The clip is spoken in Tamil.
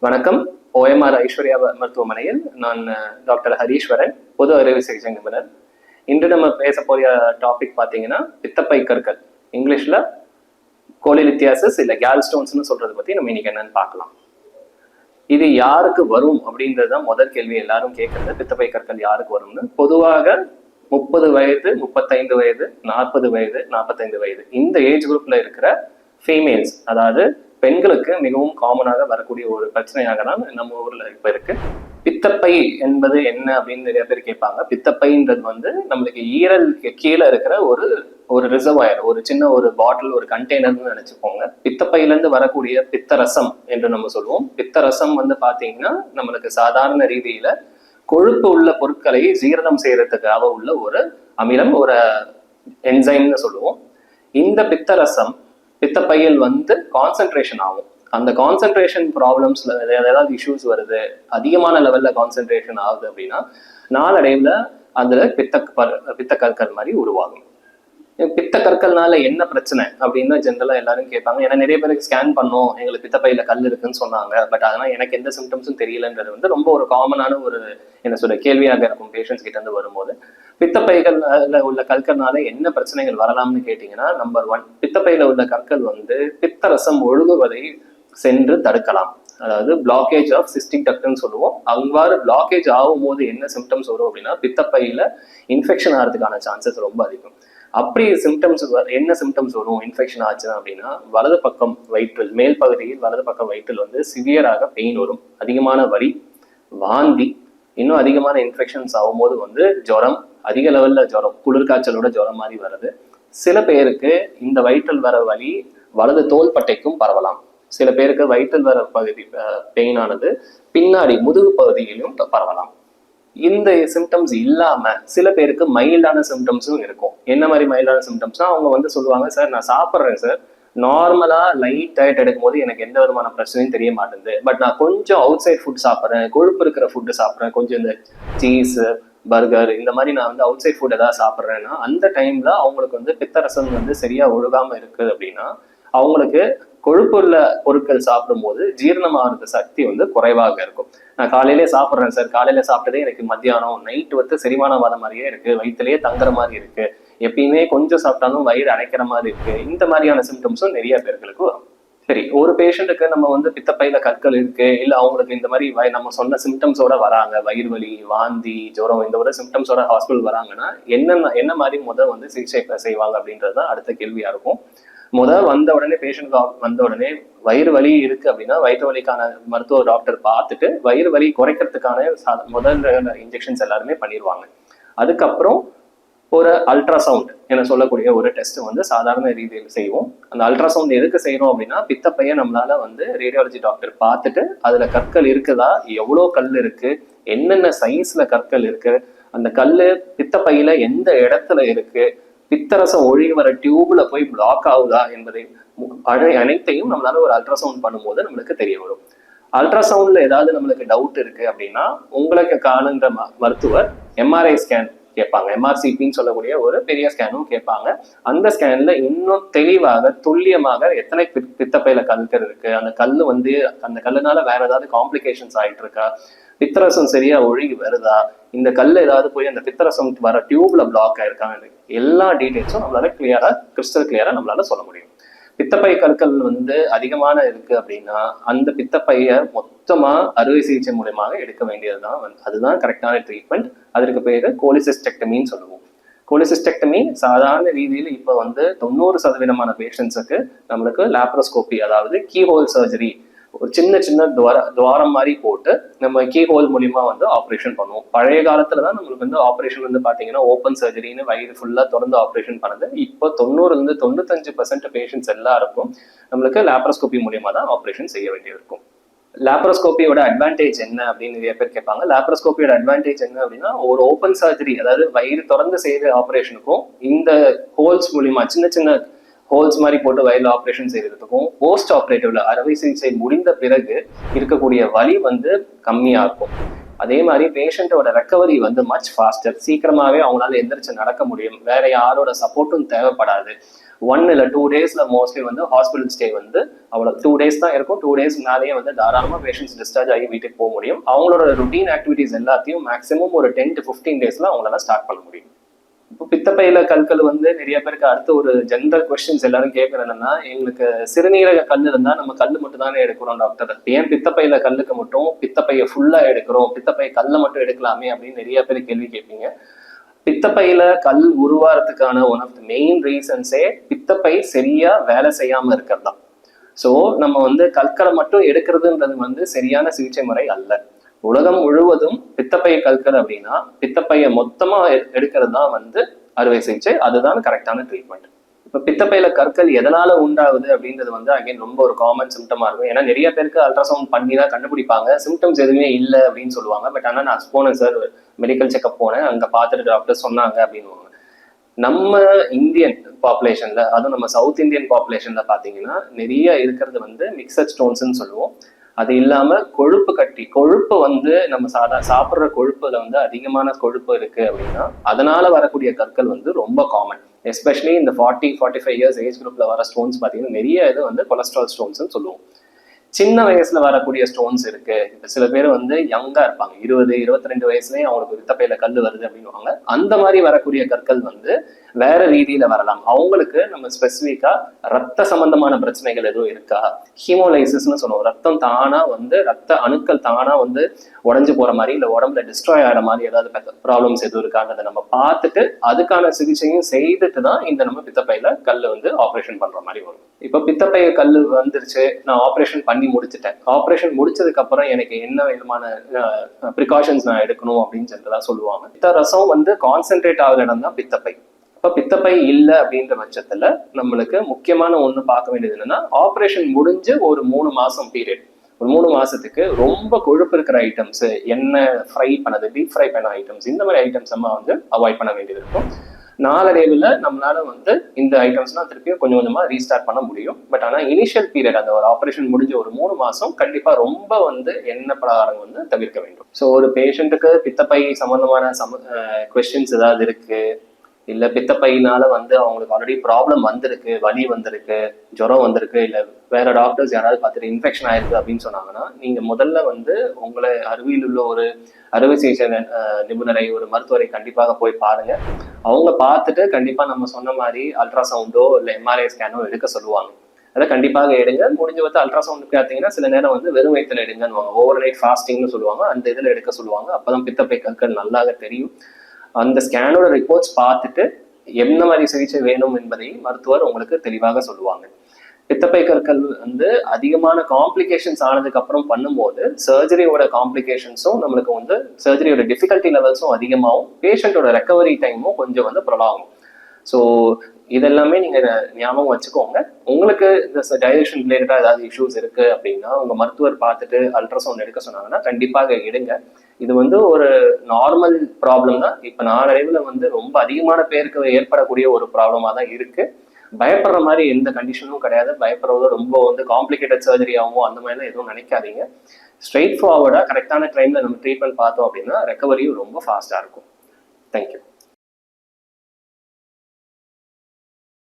வணக்கம். OMR ஐஸ்வர்யா மருத்துவமனையில் நான் டாக்டர் ஹரீஸ்வரன், பொது அறுவை சிகிச்சை நிபுணர். இன்று நம்ம பேச போகிற டாபிக் பார்த்தீங்கன்னா பித்தப்பை கற்கள், இங்கிலீஷில் கோலிலித்தியாசிஸ் இல்லை கேல்ஸ்டோன்ஸ்னு சொல்றதை பற்றி நம்ம இன்னைக்கு என்னன்னு பார்க்கலாம். இது யாருக்கு வரும் அப்படின்றது தான் முதல் கேள்வி எல்லாரும் கேட்கறது. பித்தப்பை கற்கள் யாருக்கு வரும்னு பொதுவாக 30 வயது, 35 வயது, 40 வயது, 45 வயது இந்த ஏஜ் குரூப்ல இருக்கிற ஃபீமேல்ஸ், அதாவது பெண்களுக்கு மிகவும் காமனாக வரக்கூடிய ஒரு பிரச்சனையாக தான் நம்ம ஊர்ல இப்ப இருக்கு. பித்தப்பை என்பது என்ன அப்படின்னு நிறைய பேர் கேட்பாங்க. பித்தப்பைன்றது வந்து நம்மளுக்கு ஈரலுக்கு கீழே இருக்கிற ஒரு ரிசர்வாயர், ஒரு சின்ன ஒரு பாட்டில், ஒரு கண்டெய்னர்னு நினைச்சுக்கோங்க. பித்தப்பையில இருந்து வரக்கூடிய பித்தரசம் என்று நம்ம சொல்லுவோம். பித்தரசம் வந்து பாத்தீங்கன்னா நம்மளுக்கு சாதாரண ரீதியில கொழுப்பு உள்ள பொருட்களை ஜீரணம் செய்யறதுக்காக உள்ள ஒரு அமிலம், ஒரு என்சைம்னு சொல்லுவோம். இந்த பித்தரசம் பித்தப்பையில் வந்து கான்சென்ட்ரேஷன் ஆகும். அந்த கான்சென்ட்ரேஷன் ப்ராப்ளம்ஸ்ல ஏதாவது இஷ்யூஸ் வருது, அதிகமான லெவல்ல கான்சென்ட்ரேஷன் ஆகுது அப்படின்னா நாளடைவுல அதுல பித்த கற்கள் மாதிரி உருவாகும். பித்த கற்கள்னால என்ன பிரச்சனை அப்படின்னு ஜென்ரலா எல்லாரும் கேட்பாங்க. ஏன்னா நிறைய பேருக்கு ஸ்கேன் பண்ணோம், எங்களுக்கு பித்தப்பையில கல் இருக்குன்னு சொன்னாங்க, பட் அதனால எனக்கு எந்த சிம்டம்ஸும் தெரியலன்றது வந்து ரொம்ப ஒரு காமனான ஒரு என்ன சொல்ற கேள்வியாக இருக்கும் பேஷண்ட்ஸ் கிட்ட இருந்து வரும்போது. பித்தப்பைகள்ல உள்ள கற்கள்னால என்ன பிரச்சனைகள் வரலாம்னு கேட்டீங்கன்னா, நம்பர் 1, பித்தப்பையில உள்ள கற்கள் வந்து பித்தரசம் ஒழுகுவதை சென்று தடுக்கலாம். அதாவது பிளாக்கேஜ் ஆஃப் சிஸ்டிக் டக்ட்னு சொல்லுவோம். அவ்வாறு பிளாக்கேஜ் ஆகும் போது என்ன சிம்டம்ஸ் வரும் அப்படின்னா, பித்தப்பையில இன்ஃபெக்ஷன் ஆகிறதுக்கான சான்சஸ் ரொம்ப அதிகம். அப்படி என்ன சிம்டம்ஸ் வரும் இன்ஃபெக்ஷன் ஆச்சுன்னா அப்படின்னா, வலது பக்கம் வயிற்றில், மேல் பகுதியில் வலது பக்கம் வயிற்றில் வந்து சிவியராக பெயின் வரும், அதிகமான வலி, வாந்தி, இன்னும் அதிகமான இன்ஃபெக்ஷன்ஸ் ஆகும்போது வந்து ஜுரம், அதிக லெவல்ல ஜுரம், குளிர்காய்ச்சலோட ஜுரம் மாதிரி வருது. சில பேருக்கு இந்த வயிற்றில் வர வலி வலது தோள்பட்டைக்கும் பரவலாம். சில பேருக்கு வயிற்றில் வர பகுதி பெயின் ஆனது பின்னாடி முதுகு பகுதியிலும் பரவலாம். இந்த சிம்டம்ஸ் இல்லாம சில பேருக்கு மைல்டான சிம்டம்ஸும் இருக்கும். என்ன மாதிரி மைல்டான சிம்டம்ஸ்னா, அவங்க வந்து சொல்லுவாங்க, சார் நான் சாப்பிட்றேன் சார், நார்மலா லைட் டயட் எடுக்கும் போது எனக்கு எந்த விதமான பிரச்சனையும் தெரிய மாட்டேங்குது, பட் நான் கொஞ்சம் அவுட் சைட் ஃபுட் சாப்பிட்றேன், கொழுப்பு இருக்கிற ஃபுட்டு சாப்பிட்றேன், கொஞ்சம் இந்த சீஸ், பர்கர் இந்த மாதிரி நான் வந்து அவுட் சைட் ஃபுட் ஏதாவது சாப்பிட்றேன்னா அந்த டைம்ல அவங்களுக்கு வந்து பித்தரசம் வந்து சரியா ஒழுகாம இருக்குது அப்படின்னா அவங்களுக்கு கொழுப்புள்ள பொருட்கள் சாப்பிடும்போது ஜீரணமாகிறது சக்தி வந்து குறைவாக இருக்கும். நான் காலையிலே சாப்பிட்றேன் சார், காலையில சாப்பிட்டதே எனக்கு மத்தியானம் நைட்டு வந்து செரிமானவாத மாதிரியே இருக்கு, வயிற்றுலயே தங்குற மாதிரி இருக்கு, எப்பயுமே கொஞ்சம் சாப்பிட்டாலும் வயிறு அடைக்கிற மாதிரி இருக்கு, இந்த மாதிரியான சிம்டம்ஸும் நிறைய பேர்களுக்கு வரும். சரி, ஒரு பேஷண்ட்டுக்கு நம்ம வந்து பித்தப்பையில கற்கள் இருக்கு, இல்ல அவங்களுக்கு இந்த மாதிரி நம்ம சொன்ன சிம்டம்ஸோட வராங்க, வயிறு வலி, வாந்தி, ஜுரம், இந்த ஒரு சிம்டம்ஸோட ஹாஸ்பிட்டல் வராங்கன்னா என்ன மாதிரி வந்து சிகிச்சை செய்வாங்க அப்படின்றதுதான் அடுத்த கேள்வியா இருக்கும். வந்த உடனே பேஷண்ட் வந்த உடனே வயிறு வலி இருக்கு அப்படின்னா வயிற்று வலிக்கான மருத்துவ டாக்டர் பார்த்துட்டு வயிறு வலி குறைக்கிறதுக்கான முதல் இன்ஜெக்ஷன்ஸ் எல்லாருமே பண்ணிடுவாங்க. அதுக்கப்புறம் ஒரு அல்ட்ராசவுண்ட் என சொல்லக்கூடிய ஒரு டெஸ்ட் வந்து சாதாரண ரீதியில் செய்வோம். அந்த அல்ட்ராசவுண்ட் எதுக்கு செய்யறோம் அப்படின்னா, பித்தப்பையை நம்மளால வந்து ரேடியாலஜி டாக்டர் பார்த்துட்டு அதுல கற்கள் இருக்குதா, எவ்வளோ கல் இருக்கு, என்னென்ன சைஸ்ல கற்கள் இருக்கு, அந்த கல்லு பித்தப்பையில எந்த இடத்துல இருக்கு, பித்தரசம் ஒழுகி வர டியூப்ல போய் பிளாக் ஆகுதா என்பதை அனைத்தையும் நம்மளால ஒரு அல்ட்ராசவுண்ட் பண்ணும்போது நம்மளுக்கு தெரிய வரும். அல்ட்ராசவுண்ட்ல ஏதாவது நம்மளுக்கு டவுட் இருக்கு அப்படின்னா உங்களுக்கு காணுன்ற மருத்துவர் எம்ஆர்ஐ ஸ்கேன் கேட்பாங்க. எம்ஆர்சிபின்னு சொல்லக்கூடிய ஒரு பெரிய ஸ்கேனும் கேட்பாங்க. அந்த ஸ்கேன்ல இன்னும் தெளிவாக துல்லியமாக எத்தனை பித்தப்பையில கல்கள் இருக்கு, அந்த கல் வந்து அந்த கல்லுனால வேற ஏதாவது காம்ப்ளிகேஷன்ஸ் ஆயிட்டு இருக்கா, பித்தரசம் சரியா ஒழுகி வருதா, இந்த கல் ஏதாவது போய் அந்த பித்தரசம் வர டியூப்ல பிளாக் ஆயிருக்காங்க, எல்லா டீடைல்ஸும் நம்மளால கிறிஸ்டல் கிளியரா நம்மளால சொல்ல முடியும். பித்தப்பை கற்கள் வந்து அதிகமான இருக்கு அப்படின்னா அந்த பித்தப்பைய மொத்தமா அறுவை சிகிச்சை மூலமாக எடுக்க வேண்டியதுதான் அதுதான் கரெக்டான ட்ரீட்மெண்ட். அதற்கு பேரு கோலிசிஸ்டெக்டமின்னு சொல்லுவோம். கோலிசிஸ்டெக்டமி சாதாரண ரீதியில் இப்ப வந்து 90% பேஷண்ட்ஸுக்கு நம்மளுக்கு லாப்ரோஸ்கோபி, அதாவது கீஹோல் சர்ஜரி, ஒரு சின்ன துவாரம் மாதிரி போட்டு நம்ம கீஹோல் மூலியமா வந்து ஆப்ரேஷன் பண்ணுவோம். பழைய காலத்துலதான் நம்மளுக்கு வந்து ஆப்ரேஷன் வந்து பாத்தீங்கன்னா ஓப்பன் சர்ஜரின்னு வயிறு ஃபுல்லா திறந்து ஆப்ரேஷன் பண்ணது. இப்போ 90-95% பேஷண்ட்ஸ் எல்லாருக்கும் நம்மளுக்கு லாப்ரோஸ்கோபி மூலியமா தான் ஆப்ரேஷன் செய்ய வேண்டியது இருக்கும். லாப்ரோஸ்கோபியோட அட்வான்டேஜ் என்ன அப்படின்னு நிறைய பேர் கேட்பாங்க. லாப்ரோஸ்கோபியோட அட்வான்டேஜ் என்ன அப்படின்னா, ஒரு ஓப்பன் சர்ஜரி, அதாவது வயிறு திறந்து செய்யற ஆப்ரேஷனுக்கும் இந்த ஹோல்ஸ் மூலியமா சின்ன ஹோல்ஸ் மாதிரி போட்டு வயலில் ஆப்ரேஷன் செய்யறதுக்கும் போஸ்ட் ஆப்ரேட்டிவ்ல அறுவை சிகிச்சை முடிந்த பிறகு இருக்கக்கூடிய வலி வந்து கம்மியா இருக்கும். அதே மாதிரி பேஷண்டோட ரெக்கவரி வந்து மச் ஃபாஸ்டர், சீக்கிரமாவே அவங்களால எந்திரிச்சு நடக்க முடியும், வேற யாரோட சப்போர்ட்டும் தேவைப்படாது. 1 இல்லை 2 டேஸ்ல மோஸ்ட்லி வந்து ஹாஸ்பிட்டல் ஸ்டே வந்து அவ்வளோ 2 டேஸ் தான் இருக்கும். 2 டேஸ் மேலேயே வந்து தாராளமாக பேஷண்ட்ஸ் டிஸ்சார்ஜ் ஆகி வீட்டுக்கு போக முடியும். அவங்களோட ருட்டீன் ஆக்டிவிட்டிஸ் எல்லாத்தையும் மேக்ஸிமம் ஒரு 10 to 15 டேஸ்ல அவங்களால ஸ்டார்ட் பண்ண முடியும். இப்போ பித்தப்பையில கற்கள் வந்து நிறைய பேருக்கு அடுத்த ஒரு ஜென்ரல் கொஸ்டின்ஸ் எல்லாரும் கேட்கறது என்னன்னா, எங்களுக்கு சிறுநீரக கல் இருந்தா நம்ம கல் மட்டும் தானே எடுக்கிறோம் டாக்டர், ஏன் பித்தப்பையில கல்லுக்கு மட்டும் பித்தப்பையை ஃபுல்லா எடுக்கிறோம், பித்தப்பை கல்லை மட்டும் எடுக்கலாமே அப்படின்னு நிறைய பேர் கேள்வி கேட்பீங்க. பித்தப்பையில கல் உருவாகிறதுக்கான ஒன் ஆஃப் த மெயின் ரீசன்ஸே பித்தப்பை சரியா வேலை செய்யாம இருக்கிறது தான். ஸோ நம்ம வந்து கற்களை மட்டும் எடுக்கிறதுன்றது வந்து சரியான சிகிச்சை முறை அல்ல. உலகம் முழுவதும் பித்தப்பை கற்கள் அப்படின்னா பித்தப்பையை மொத்தமா எடுக்கிறது தான் வந்து அறுவை சிகிச்சை, அதுதான் கரெக்டான ட்ரீட்மெண்ட். இப்போ பித்தப்பையில கற்கள் எதனால உண்டாகுது அப்படின்றது வந்து அகைன் ரொம்ப ஒரு காமன் சிம்டமா இருக்கும். ஏன்னா நிறைய பேருக்கு அல்ட்ராசவுண்ட் பண்ணி தான் கண்டுபிடிப்பாங்க, சிம்டம்ஸ் எதுவுமே இல்லை அப்படின்னு சொல்லுவாங்க. பட் ஆனால் நான் போனேன் சார், மெடிக்கல் செக்அப் போனேன், அங்கே பார்த்துட்டு டாக்டர் சொன்னாங்க அப்படின்னு. நம்ம இந்தியன் பாப்புலேஷன்ல, அதுவும் நம்ம சவுத் இந்தியன் பாப்புலேஷன்ல பாத்தீங்கன்னா நிறைய இருக்கிறது வந்து மிக்சட் ஸ்டோன்ஸ்ன்னு சொல்லுவோம். அது இல்லாம கொழுப்பு கட்டி, கொழுப்பு வந்து நம்ம சாப்பிட்ற கொழுப்புல வந்து அதிகமான கொழுப்பு இருக்கு அப்படின்னா அதனால வரக்கூடிய கற்கள் வந்து ரொம்ப காமன். எஸ்பெஷலி இந்த 40-45 இயர்ஸ் ஏஜ் குரூப்ல வர ஸ்டோன்ஸ் பார்த்தீங்கன்னா நிறைய இது வந்து கொலஸ்ட்ரால் ஸ்டோன்ஸ்ன்னு சொல்லுவோம். சின்ன வயசுல வரக்கூடிய ஸ்டோன்ஸ் இருக்கு. இப்ப சில பேர் வந்து யங்கா இருப்பாங்க, 20-22 வயசுலயே அவங்களுக்கு பித்தப்பையில கல் வருது அப்படின்னுவாங்க. அந்த மாதிரி வரக்கூடிய கற்கள் வந்து வேற ரீதியில வரலாம். அவங்களுக்கு நம்ம ஸ்பெசிஃபிக்கா ரத்த சம்பந்தமான பிரச்சனைகள் எதுவும் இருக்கா, ஹீமோலைசிஸ்ன்னு சொல்லுவோம், ரத்தம் தானா வந்து ரத்த அணுக்கள் தானா வந்து உடஞ்சு போற மாதிரி இல்ல உடம்புல டிஸ்ட்ராய் ஆகிற மாதிரி ஏதாவது ப்ராப்ளம்ஸ் எதுவும் இருக்கான்றதை நம்ம பார்த்துட்டு அதுக்கான சிகிச்சையும் செய்துட்டு தான் இந்த நம்ம பித்தப்பையில கல் வந்து ஆப்ரேஷன் பண்ற மாதிரி வரும். இப்ப பித்தப்பைய கல் வந்துருச்சு, நான் ஆப்ரேஷன் பண்ணி முடிச்சுட்டேன், ஆப்ரேஷன் முடிச்சதுக்கு அப்புறம் எனக்கு என்ன விதமான ப்ரிகாஷன்ஸ் நான் எடுக்கணும் அப்படின்னு சொல்லிட்டு தான் சொல்லுவாங்க. பித்த ரசம் வந்து கான்சென்ட்ரேட் ஆகிற இடம் தான் பித்தப்பை. இப்ப பித்தப்பை இல்லை அப்படின்ற பட்சத்துல நம்மளுக்கு முக்கியமான ஒண்ணு பார்க்க வேண்டியது என்னன்னா, ஆப்ரேஷன் முடிஞ்சு ஒரு 3 மாசம் பீரியட், ஒரு 3 மாசத்துக்கு ரொம்ப கொழுப்பு இருக்கிற ஐட்டம்ஸ், எண்ணெய் ஃப்ரை பண்ணது, டீப் ஃப்ரை பண்ண ஐட்டம்ஸ், இந்த மாதிரி ஐட்டம்ஸ் நம்ம வந்து அவாய்ட் பண்ண வேண்டியது இருக்கும். நாளடைவில் நம்மளால வந்து இந்த ஐட்டம்ஸ்லாம் திருப்பியும் கொஞ்சம் கொஞ்சமா ரீஸ்டார்ட் பண்ண முடியும். பட் ஆனால் இனிஷியல் பீரியட், அந்த ஒரு ஆப்ரேஷன் முடிஞ்ச ஒரு 3 மாசம் கண்டிப்பா ரொம்ப வந்து எண்ணெய் பலகாரங்கள் வந்து தவிர்க்க வேண்டும். ஸோ ஒரு பேஷண்ட்டுக்கு பித்தப்பை சம்பந்தமான கொஸ்டின்ஸ் ஏதாவது இருக்கு, இல்ல பித்தப்பையினால வந்து அவங்களுக்கு ஆல்ரெடி ப்ராப்ளம் வந்திருக்கு, வலி வந்திருக்கு, ஜுரம் வந்திருக்கு, இல்ல வேற டாக்டர்ஸ் யாராவது பார்த்துட்டு இன்ஃபெக்ஷன் ஆயிருக்கு அப்படின்னு சொன்னாங்கன்னா நீங்க முதல்ல வந்து உங்களை அருகில் உள்ள ஒரு அறுவை சிகிச்சை நிபுணரை, ஒரு மருத்துவரை கண்டிப்பாக போய் பாருங்க. அவங்க பார்த்துட்டு கண்டிப்பா நம்ம சொன்ன மாதிரி அல்ட்ராசவுண்டோ இல்ல எம்ஆர்ஐ ஸ்கேனோ எடுக்க சொல்லுவாங்க. அதை கண்டிப்பாக எடுங்க. முடிஞ்ச பார்த்து அல்ட்ராசவுண்ட் பார்த்தீங்கன்னா சில நேரம் வந்து வெறும் வயிற்றுல எடுங்கன்னு, ஓவர் நைட் ஃபாஸ்டிங்னு சொல்லுவாங்க, அந்த இதில் எடுக்க சொல்லுவாங்க. அப்பதான் பித்தப்பை கற்கள் நல்லாக தெரியும். அந்த ஸ்கேனோட ரிப்போர்ட்ஸ் பார்த்துட்டு என்ன மாதிரி சிகிச்சை வேணும் என்பதை மருத்துவர் உங்களுக்கு தெளிவாக சொல்லுவாங்க. பித்தப்பை கற்கள் வந்து அதிகமான காம்ப்ளிகேஷன்ஸ் ஆனதுக்கு அப்புறம் பண்ணும்போது சர்ஜரியோட காம்ப்ளிகேஷன்ஸும் நம்மளுக்கு வந்து சர்ஜரியோட டிஃபிகல்ட்டி லெவல்ஸும் அதிகமாகும், பேஷண்டோட ரெக்கவரி டைமும் கொஞ்சம் வந்து ப்ரொலாகும். ஸோ இதெல்லாமே நீங்க ஞாபகம் வச்சுக்கோங்க. உங்களுக்கு இந்த டைஜஷன் ரிலேட்டடா ஏதாவது இஷ்யூஸ் இருக்கு அப்படின்னா உங்க மருத்துவர் பார்த்துட்டு அல்ட்ராசவுண்ட் எடுக்க சொன்னாங்கன்னா கண்டிப்பாக எடுங்க. இது வந்து ஒரு நார்மல் ப்ராப்ளம் தான். இப்ப நாளடைவுல வந்து ரொம்ப அதிகமான பேருக்கு ஏற்படக்கூடிய ஒரு ப்ராப்ளமா தான் இருக்கு. பயப்படுற மாதிரி எந்த கண்டிஷனும் கிடையாது. பயப்படுறதோ ரொம்ப வந்து காம்ப்ளிகேட்டட் சர்ஜரி ஆகும் அந்த மாதிரிலாம் எதுவும் நினைக்காதீங்க. ஸ்ட்ரெயிட் ஃபார்வர்டா கரெக்டான டைம்ல நம்ம ட்ரீட்மெண்ட் பார்த்தோம் அப்படின்னா ரெக்கவரியும் ரொம்ப ஃபாஸ்டா இருக்கும். தேங்க்யூ.